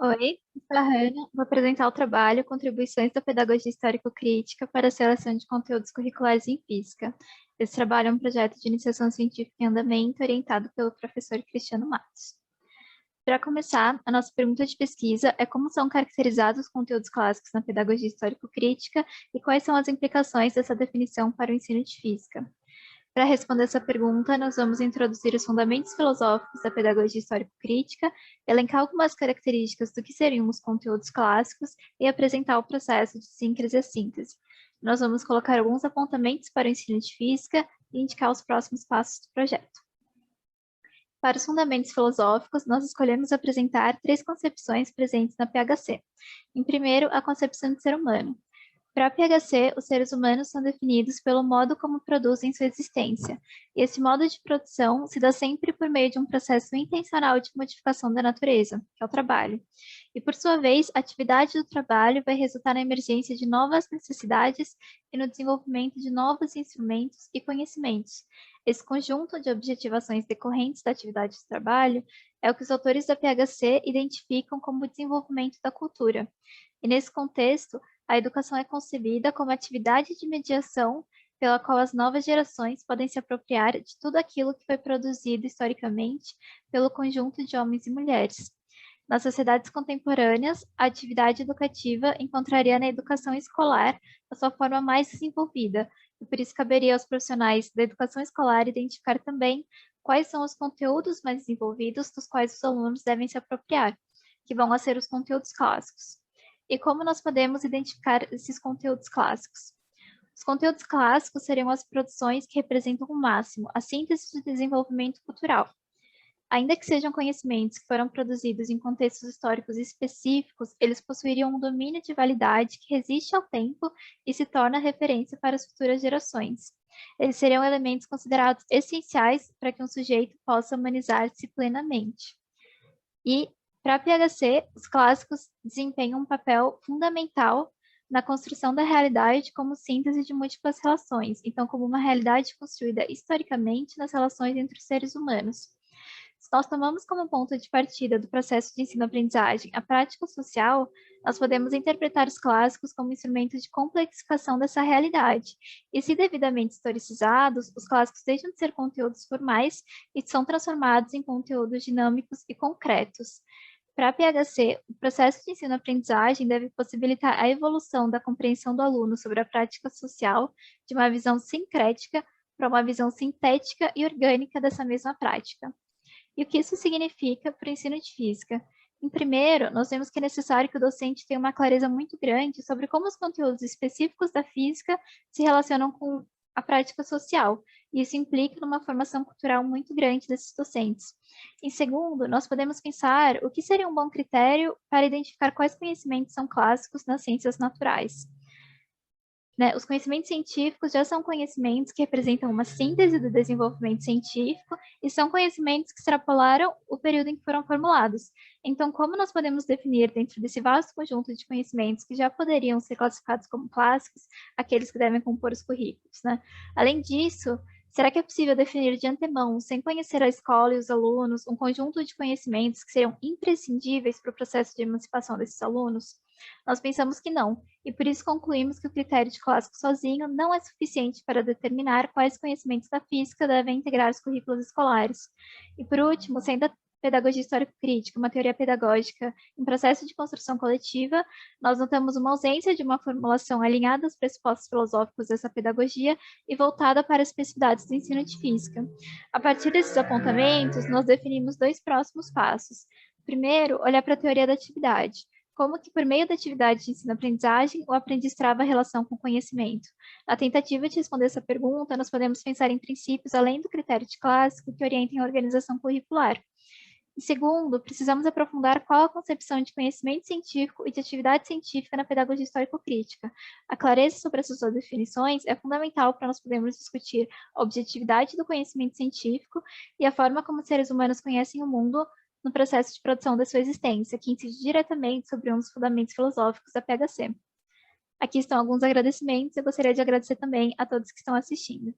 Oi, eu sou a Hannah. Vou apresentar o trabalho Contribuições da Pedagogia Histórico-Crítica para a Seleção de Conteúdos Curriculares em Física. Esse trabalho é um projeto de iniciação científica em andamento orientado pelo professor Cristiano Matos. Para começar, a nossa pergunta de pesquisa é como são caracterizados os conteúdos clássicos na pedagogia histórico-crítica e quais são as implicações dessa definição para o ensino de física. Para responder essa pergunta, nós vamos introduzir os fundamentos filosóficos da pedagogia histórico-crítica, elencar algumas características do que seriam os conteúdos clássicos e apresentar o processo de síncrese e síntese. Nós vamos colocar alguns apontamentos para o ensino de física e indicar os próximos passos do projeto. Para os fundamentos filosóficos, nós escolhemos apresentar 3 concepções presentes na PHC. Em primeiro, a concepção de ser humano. Para a PHC, os seres humanos são definidos pelo modo como produzem sua existência, e esse modo de produção se dá sempre por meio de um processo intencional de modificação da natureza, que é o trabalho. E, por sua vez, a atividade do trabalho vai resultar na emergência de novas necessidades e no desenvolvimento de novos instrumentos e conhecimentos. Esse conjunto de objetivações decorrentes da atividade de trabalho é o que os autores da PHC identificam como o desenvolvimento da cultura. E, nesse contexto, a educação é concebida como atividade de mediação pela qual as novas gerações podem se apropriar de tudo aquilo que foi produzido historicamente pelo conjunto de homens e mulheres. Nas sociedades contemporâneas, a atividade educativa encontraria na educação escolar a sua forma mais desenvolvida, e por isso caberia aos profissionais da educação escolar identificar também quais são os conteúdos mais desenvolvidos dos quais os alunos devem se apropriar, que vão a ser os conteúdos clássicos. E como nós podemos identificar esses conteúdos clássicos? Os conteúdos clássicos seriam as produções que representam o máximo, a síntese do desenvolvimento cultural. Ainda que sejam conhecimentos que foram produzidos em contextos históricos específicos, eles possuiriam um domínio de validade que resiste ao tempo e se torna referência para as futuras gerações. Eles seriam elementos considerados essenciais para que um sujeito possa humanizar-se plenamente. E, para a PHC, os clássicos desempenham um papel fundamental na construção da realidade como síntese de múltiplas relações, então como uma realidade construída historicamente nas relações entre os seres humanos. Se nós tomamos como ponto de partida do processo de ensino-aprendizagem a prática social, nós podemos interpretar os clássicos como instrumentos de complexificação dessa realidade. E se devidamente historicizados, os clássicos deixam de ser conteúdos formais e são transformados em conteúdos dinâmicos e concretos. Para a PHC, o processo de ensino-aprendizagem deve possibilitar a evolução da compreensão do aluno sobre a prática social de uma visão sincrética para uma visão sintética e orgânica dessa mesma prática. E o que isso significa para o ensino de física? Em primeiro, nós vemos que é necessário que o docente tenha uma clareza muito grande sobre como os conteúdos específicos da física se relacionam com a prática social, e isso implica numa formação cultural muito grande desses docentes. Em segundo, nós podemos pensar o que seria um bom critério para identificar quais conhecimentos são clássicos nas ciências naturais. Os conhecimentos científicos já são conhecimentos que representam uma síntese do desenvolvimento científico e são conhecimentos que extrapolaram o período em que foram formulados. Então, como nós podemos definir dentro desse vasto conjunto de conhecimentos que já poderiam ser classificados como clássicos, aqueles que devem compor os currículos, né? Além disso, será que é possível definir de antemão, sem conhecer a escola e os alunos, um conjunto de conhecimentos que seriam imprescindíveis para o processo de emancipação desses alunos? Nós pensamos que não, e por isso concluímos que o critério de clássico sozinho não é suficiente para determinar quais conhecimentos da física devem integrar os currículos escolares. E por último, sendo a pedagogia histórico-crítica uma teoria pedagógica em processo de construção coletiva, nós notamos uma ausência de uma formulação alinhada aos pressupostos filosóficos dessa pedagogia e voltada para as especificidades do ensino de física. A partir desses apontamentos, nós definimos 2 próximos passos. Primeiro, olhar para a teoria da atividade. Como que, por meio da atividade de ensino-aprendizagem, o aprendiz trava a relação com o conhecimento? Na tentativa de responder essa pergunta, nós podemos pensar em princípios além do critério de clássico que orientem a organização curricular. E segundo, precisamos aprofundar qual a concepção de conhecimento científico e de atividade científica na pedagogia histórico-crítica. A clareza sobre essas duas definições é fundamental para nós podermos discutir a objetividade do conhecimento científico e a forma como os seres humanos conhecem o mundo no processo de produção da sua existência, que incide diretamente sobre um dos fundamentos filosóficos da PHC. Aqui estão alguns agradecimentos, eu gostaria de agradecer também a todos que estão assistindo.